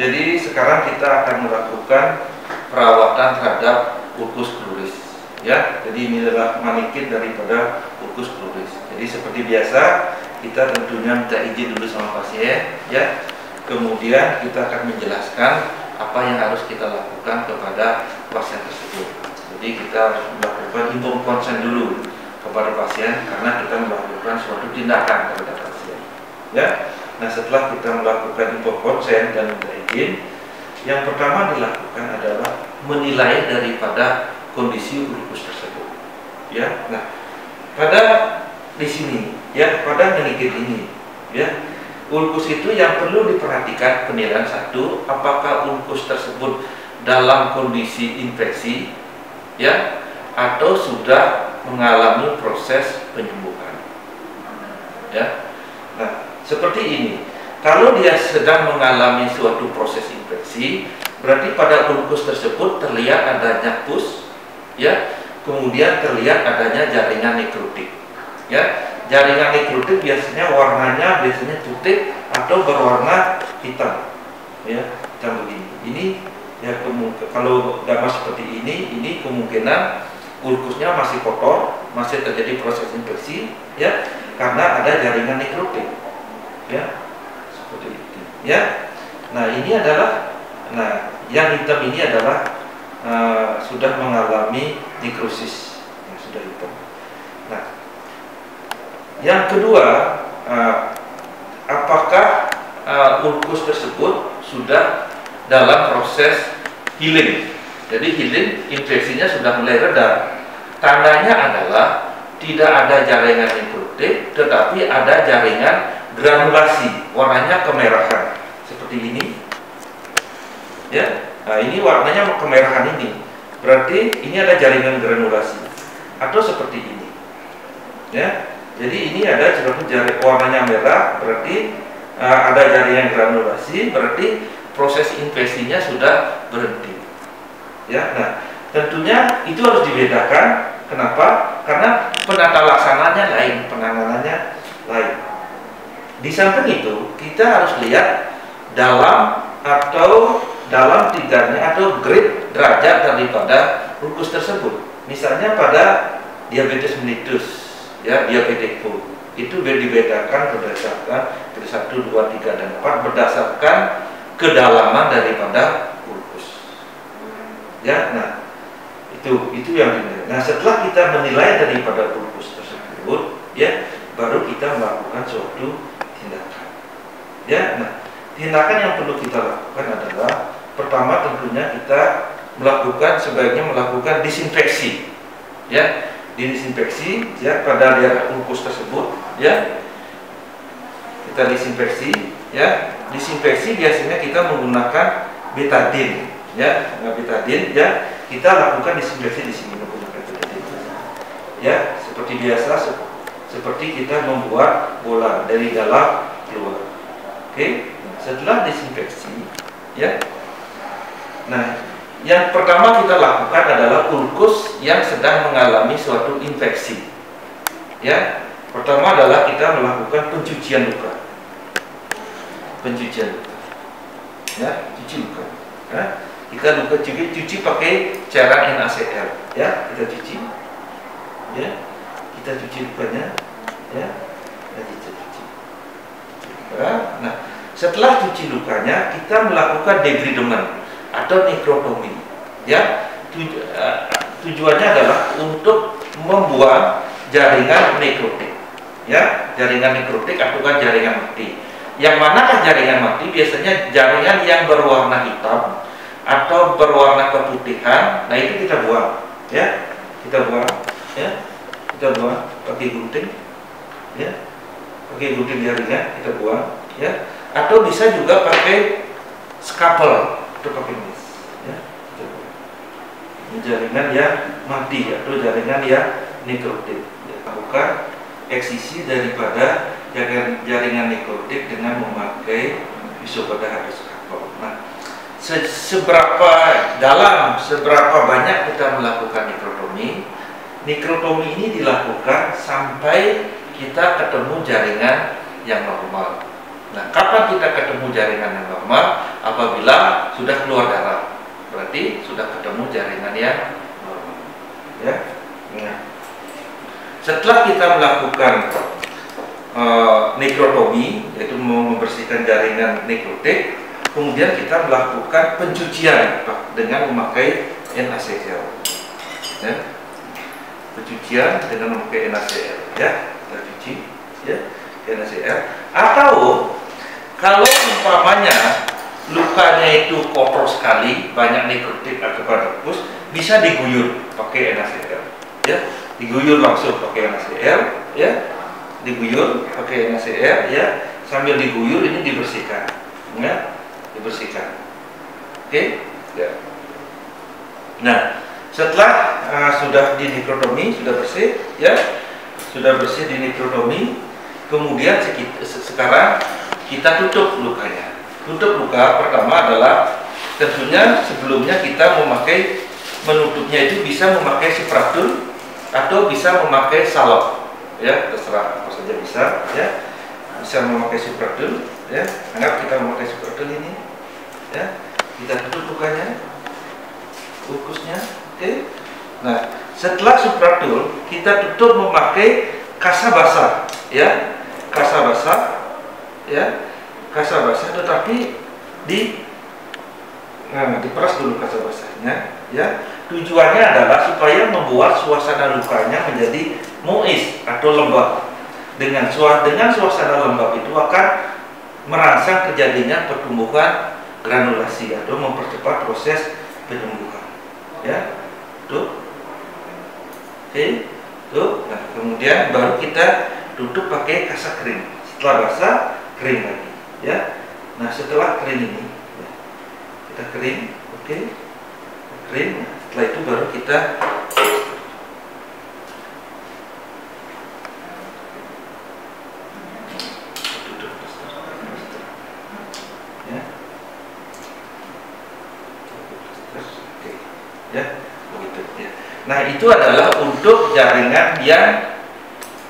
jadi sekarang kita akan melakukan perawatan terhadap ulkus pleuris. Ya, jadi ini adalah manikin daripada ulkus pleuris. Jadi seperti biasa, kita tentunya minta izin dulu sama pasien, ya. Kemudian kita akan menjelaskan apa yang harus kita lakukan kepada pasien tersebut. Jadi kita harus melakukan informed consent dulu kepada pasien karena kita melakukan suatu tindakan terhadap pasien. Ya. Nah, setelah kita melakukan informed consent dan minta izin, yang pertama dilakukan adalah menilai daripada kondisi ulkus tersebut. Ya. Nah, pada di sini, ya, pada manikin ini, ya, ulkus itu yang perlu diperhatikan penilaian satu, apakah ulkus tersebut dalam kondisi infeksi, ya, atau sudah mengalami proses penyembuhan. Ya. Nah, seperti ini. Kalau dia sedang mengalami suatu proses infeksi, berarti pada ulkus tersebut terlihat adanya pus, ya, kemudian terlihat adanya jaringan nekrotik. Ya, jaringan nekrotik biasanya warnanya putih atau berwarna hitam. Ya, hitam begini. Ini ya kalau gambar seperti ini kemungkinan ulkusnya masih kotor, masih terjadi proses infeksi, ya, karena ada jaringan nekrotik. Ya, seperti itu. Ya. Nah, ini adalah yang hitam ini adalah sudah mengalami nekrosis. Ya, sudah hitam. Nah, yang kedua, apakah ulkus tersebut sudah dalam proses healing? Jadi healing, infeksinya sudah mulai reda. Tandanya adalah tidak ada jaringan nekrotik, tetapi ada jaringan granulasi, warnanya kemerahan seperti ini. Ya, nah ini warnanya kemerahan ini. Berarti ini ada jaringan granulasi atau seperti ini. Ya. Jadi ini ada seperti warnanya merah, berarti ada jaringan granulasi, berarti proses infeksinya sudah berhenti. Ya, nah tentunya itu harus dibedakan. Kenapa? Karena penata laksananya lain, penanganannya lain. Di samping itu kita harus lihat dalam tingkatnya atau grade derajat daripada ulkus tersebut. Misalnya pada diabetes mellitus, ya, diabetes foot, itu dibedakan berdasarkan 1, 2, 3, dan 4 berdasarkan kedalaman daripada ulkus. Ya, nah itu yang dinilai. Nah, setelah kita menilai daripada ulkus tersebut, ya, baru kita melakukan suatu tindakan. Ya, nah tindakan yang perlu kita lakukan adalah pertama tentunya kita sebaiknya melakukan disinfeksi. Ya, disinfeksi, ya, pada daerah ulkus tersebut, ya, kita disinfeksi, ya. Disinfeksi biasanya kita menggunakan betadine, ya, betadine, ya, kita lakukan disinfeksi di sini menggunakan betadine, ya, seperti biasa, seperti kita membuat bola dari dalam keluar. Oke, setelah disinfeksi, ya, nah yang pertama kita lakukan adalah ulkus yang sedang mengalami suatu infeksi. Ya, pertama adalah kita melakukan pencucian luka. Pencucian luka. Ya, cuci luka. Ya, kita cuci pakai cairan NaCl. Ya, kita cuci. Ya, kita cuci lukanya. Ya, dan kita cuci. Nah, setelah cuci lukanya, kita melakukan debridemen atau nekrotomi. Ya, tujuannya adalah untuk membuang jaringan nekrotik. Ya, jaringan nekrotik atau jaringan mati. Yang manakah jaringan mati? Biasanya jaringan yang berwarna hitam atau berwarna keputihan. Nah, itu kita buang. Ya, kita buang. Ya, kita buang pakai gunting. Ya, pakai gunting jaringan kita buang. Ya, atau bisa juga pakai scalpel atau pakai mis. Ya, ini jaringan yang mati atau jaringan yang nekrotik. Ya, lakukan eksisi daripada jaringan nekrotik dengan memakai pisau bedah atau scalpel. Nah, seberapa dalam, seberapa banyak kita melakukan nekrotomi? Nekrotomi ini dilakukan sampai kita ketemu jaringan yang normal. Nah, kapan kita ketemu jaringan yang normal? apabila sudah keluar darah, berarti sudah ketemu jaringan yang normal. Ya. Nah, setelah kita melakukan nekrotomi, yaitu membersihkan jaringan nekrotik, kemudian kita melakukan pencucian dengan memakai NaCl. Ya. Pencucian dengan memakai NaCl, ya, kita cuci, ya, NaCl. Atau kalau umpamanya lukanya itu kotor sekali, banyak nekrotik atau padat, bisa diguyur pakai NaCl, ya, diguyur langsung pakai NaCl, ya, diguyur pakai NaCl, ya, sambil diguyur ini dibersihkan, ya, dibersihkan, oke, ya. Nah, setelah sudah di nekrotomi, sudah bersih, ya, sudah bersih di nekrotomi, kemudian sekarang kita tutup lukanya. Tutup luka pertama adalah tentunya sebelumnya kita menutupnya itu bisa memakai spradul atau bisa memakai salep, ya, terserah apa saja bisa, ya, bisa memakai spradul, ya. Anggap kita memakai spradul ini, ya, kita tutup lukanya, ukusnya. Oke. Nah, setelah spradul kita tutup memakai kasa basah, ya, kasa basah, ya, kasa basah, tetapi diperas dulu kasa basahnya, ya. Tujuannya adalah supaya membuat suasana lukanya menjadi moist atau lembab. Dengan suasana lembab itu akan merangsang terjadinya pertumbuhan granulasi atau mempercepat proses penyembuhan, ya. Tuh, oke, tuh. Nah, kemudian baru kita tutup pakai kasa kering. Setelah basah, kering lagi, ya. Nah, setelah kering ini, ya, kita kering, oke, kering. Nah, setelah itu baru kita tutup, ya. Oke, ya. Nah, itu adalah untuk jaringan yang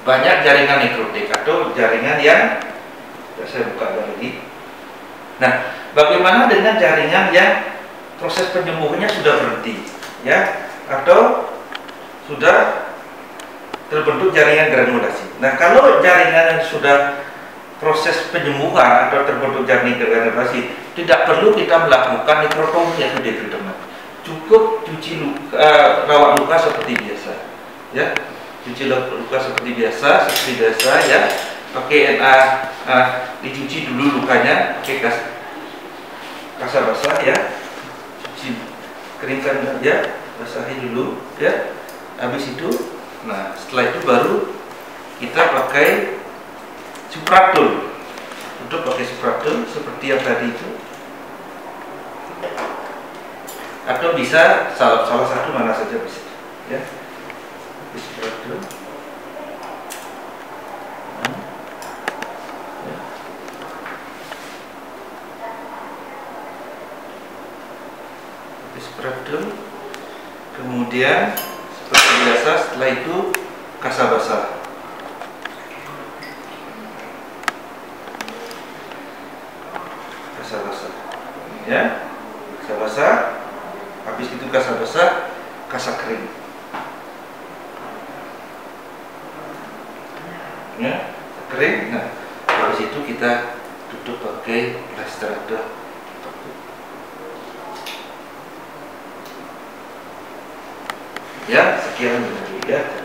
banyak jaringan nekrotik atau jaringan yang, ya, saya buka lagi. Nah, bagaimana dengan jaringan yang proses penyembuhannya sudah berhenti, ya, atau sudah terbentuk jaringan granulasi. Nah, kalau jaringan yang sudah proses penyembuhan atau terbentuk jaringan granulasi, tidak perlu kita melakukan nekrotomi atau debridement. Cukup cuci rawat luka seperti biasa, ya, cuci luka seperti biasa, ya, pakai dicuci dulu lukanya pakai kasa basah, ya, cuci, keringkan, ya, basahi dulu, ya. Habis itu, nah, setelah itu baru kita pakai spradul, untuk pakai spradul seperti yang tadi itu. Atau bisa salah satu mana saja bisa, ya. Spradul, ya. Spradul, kemudian seperti biasa setelah itu kasa basah, ya, kasa basah. Habis itu kasa basah, kasa kering, ya, kering. Nah, habis itu kita tutup pakai plaster atau ya. Sekian dari ya.